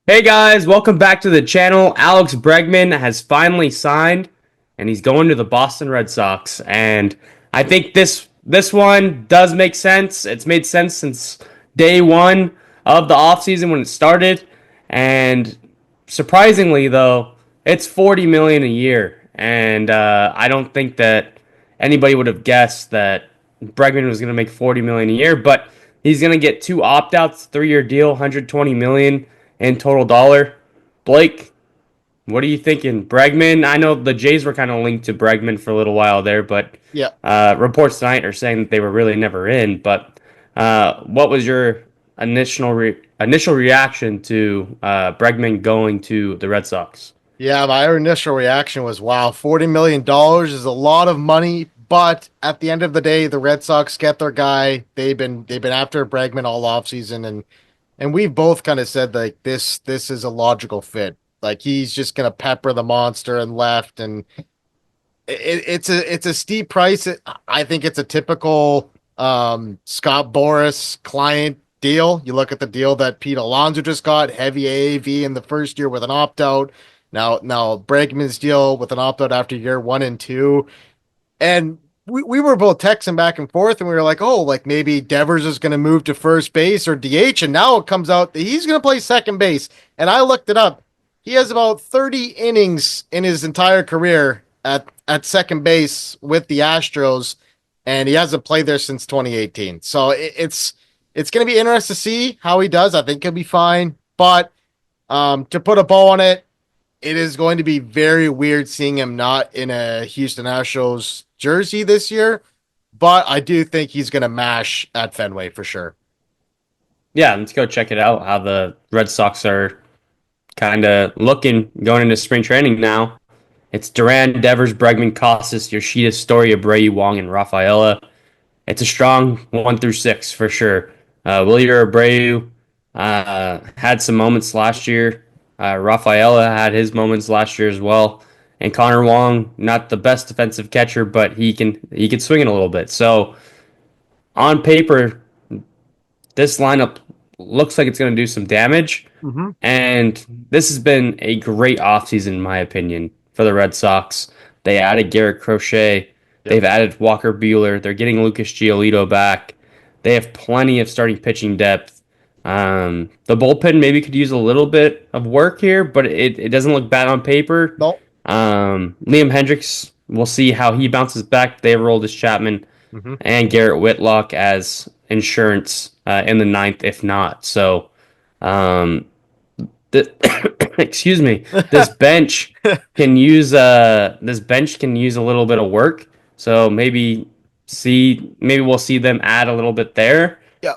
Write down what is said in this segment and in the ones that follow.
Hey guys, welcome back to the channel. Alex Bregman has finally signed and he's going to the Boston Red Sox. And I think this one does make sense. It's made sense since day one of the offseason when it started. And surprisingly though, it's 40 million a year. And I don't think that anybody would have guessed that Bregman was going to make 40 million a year, but he's going to get two opt-outs, 3-year deal, 120 million in total dollar. Blake, what are you thinking? Bregman, I know the Jays were kind of linked to Bregman for a little while there, but Yeah. reports tonight are saying that they were really never in. But what was your initial reaction to Bregman going to the Red Sox? Yeah, my initial reaction was, wow, $40 million is a lot of money, but at the end of the day, the Red Sox get their guy. They've been after Bregman all offseason and we've both kind of said like this is a logical fit. Like he's just gonna pepper the monster and left and it's a steep price. I think it's a typical Scott Boras client deal. You look at the deal that Pete Alonso just got, heavy AAV in the first year with an opt out. Now Bregman's deal with an opt out after year one and two. And we were both texting back and forth, and we were like, oh, like maybe Devers is going to move to first base or DH. And now it comes out that he's going to play second base. And I looked it up. He has about 30 innings in his entire career at second base with the Astros, and he hasn't played there since 2018. So it's going to be interesting to see how he does. I think he'll be fine. But to put a bow on it, it is going to be very weird seeing him not in a Houston Astros jersey this year, but I do think he's going to mash at Fenway for sure. Yeah, let's go check it out. How the Red Sox are kind of looking going into spring training now. It's Duran, Devers, Bregman, Costas, Yoshida, Story, Abreu, Wong, and Rafaela. It's a strong 1 through 6 for sure. Willier Abreu had some moments last year. Rafaela had his moments last year as well. And Connor Wong, not the best defensive catcher, but he can swing it a little bit. So on paper, this lineup looks like it's going to do some damage. Mm-hmm. And this has been a great offseason, in my opinion, for the Red Sox. They added Garrett Crochet. Yep. They've added Walker Buehler. They're getting Lucas Giolito back. They have plenty of starting pitching depth. The bullpen maybe could use a little bit of work here, but it doesn't look bad on paper. No. Liam Hendricks, we'll see how he bounces back. They have Roldis Chapman Mm-hmm. and Garrett Whitlock as insurance in the ninth, if not. So, um, excuse me, this bench can use a little bit of work. So maybe we'll see them add a little bit there. Yeah.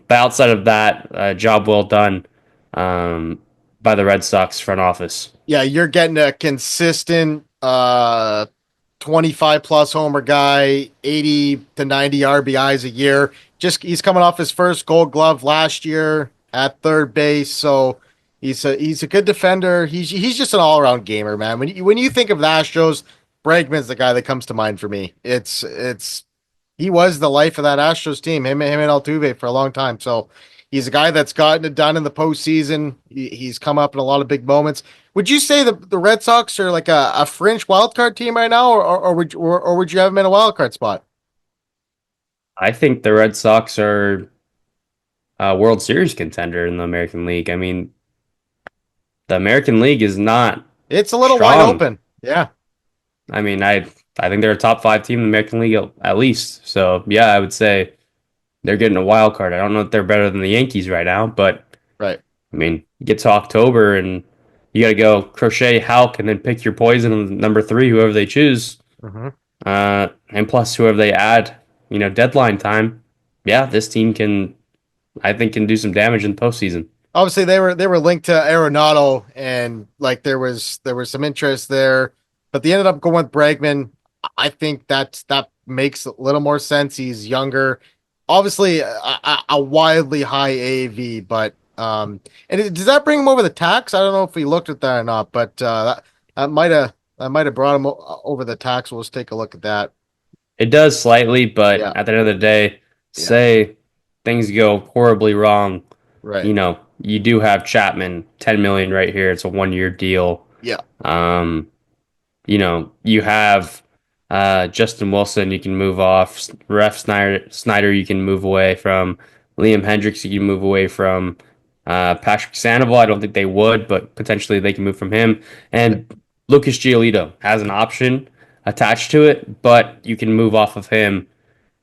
But outside of that, job well done by the Red Sox front office. Yeah, you're getting a consistent 25 plus homer guy, 80 to 90 RBIs a year. Just he's coming off his first gold glove last year at third base, so he's a good defender. He's just an all-around gamer, man. When you think of the Astros, Bregman's the guy that comes to mind for me. It's he was the life of that Astros team, him and Altuve for a long time. So he's a guy that's gotten it done in the postseason. He's come up in a lot of big moments. Would you say the Red Sox are like a fringe wild card team right now, or would you have them in a wild card spot? I think the Red Sox are a World Series contender in the American League. I mean, the American League is not It's a little wide strong. open. Yeah. I mean, I think they're a top five team in the American League at least. So yeah, I would say they're getting a wild card. I don't know if they're better than the Yankees right now, but Right. I mean, you get to October and you got to go Crochet, Halk, and then pick your poison on number three, whoever they choose. Hmm. And plus whoever they add, deadline time. Yeah, this team I think, can do some damage in the postseason. Obviously, they were linked to Arenado, and like there was some interest there, but they ended up going with Bregman. I think that makes a little more sense. He's younger, obviously a wildly high AAV, but does that bring him over the tax? I don't know if we looked at that or not, but that might have brought him over the tax. We'll just take a look at that. It does slightly, but Yeah, at the end of the day, yeah, say things go horribly wrong, right. you know, you do have Chapman, 10 million right here. It's a 1 year deal. Yeah. Um, you have Justin Wilson, you can move off. Ref Snyder, you can move away from. Liam Hendricks, you can move away from. Patrick Sandoval, I don't think they would, but potentially they can move from him. Yeah. And Lucas Giolito has an option attached to it, but you can move off of him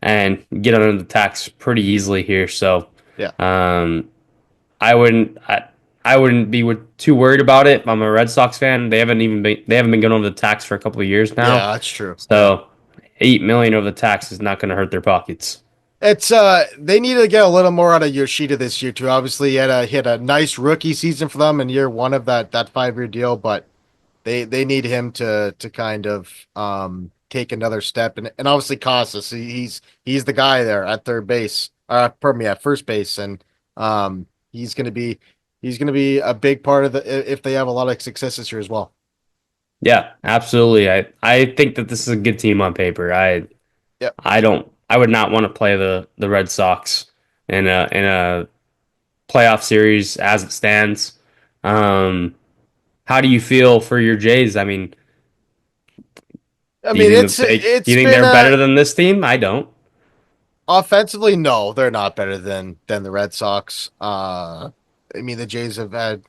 and get under the tax pretty easily here. So Yeah. um, I wouldn't. I wouldn't be too worried about it. I'm a Red Sox fan. They haven't been going over the tax for a couple of years now. Yeah, that's true. Yeah. So 8 million over the tax is not going to hurt their pockets. It's they need to get a little more out of Yoshida this year too. Obviously, he had a nice rookie season for them in year one of that 5 year deal, but they need him to kind of take another step and obviously Casas. He's the guy there at third base. Pardon me, at first base, and he's gonna be a big part of the if they have a lot of success this year as well. Yeah, absolutely. I think that this is a good team on paper. Yep. I would not want to play the Red Sox in a playoff series as it stands. Um, how do you feel for your Jays? I mean, I mean, do you it's think been they're better than this team? I don't. offensively, no, they're not better than the Red Sox. I mean, the Jays have had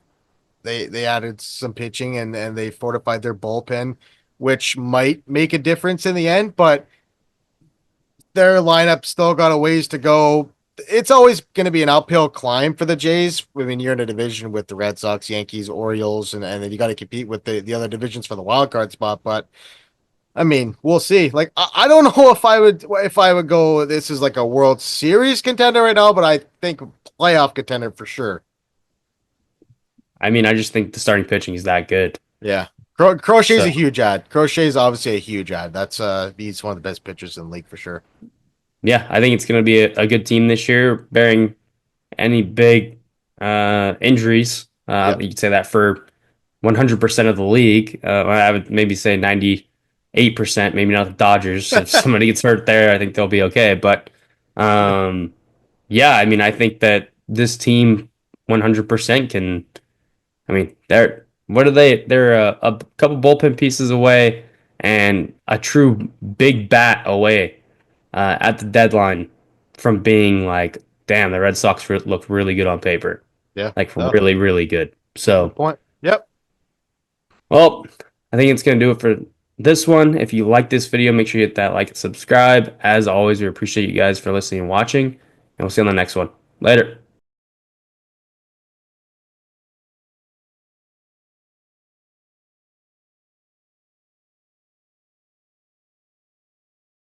they added some pitching and they fortified their bullpen, which might make a difference in the end, but their lineup still got a ways to go. It's always going to be an uphill climb for the Jays. I mean, you're in a division with the Red Sox, Yankees, Orioles, and then you got to compete with the other divisions for the wild card spot. But I mean, we'll see. Like, I don't know if I would go. This is like a World Series contender right now, but I think playoff contender for sure. I mean, I just think the starting pitching is that good. Yeah, Crochet's a So huge ad. Crochet's obviously a huge ad. That's he's one of the best pitchers in the league for sure. yeah, I think it's going to be a good team this year, bearing any big injuries. Yeah, You could say that for 100% of the league. I would maybe say 98%, maybe not the Dodgers. If somebody gets hurt there, I think they'll be okay. But um, yeah, I mean, I think that this team 100% can. I mean, they're what are they? They're a couple bullpen pieces away and a true big bat away at the deadline from being like, damn, the Red Sox look really good on paper, yeah. like No, really, really good. good So, point. Yep. well, I think it's gonna do it for this one. If you like this video, make sure you hit that like and subscribe. As always, we appreciate you guys for listening and watching, and we'll see you on the next one. Later.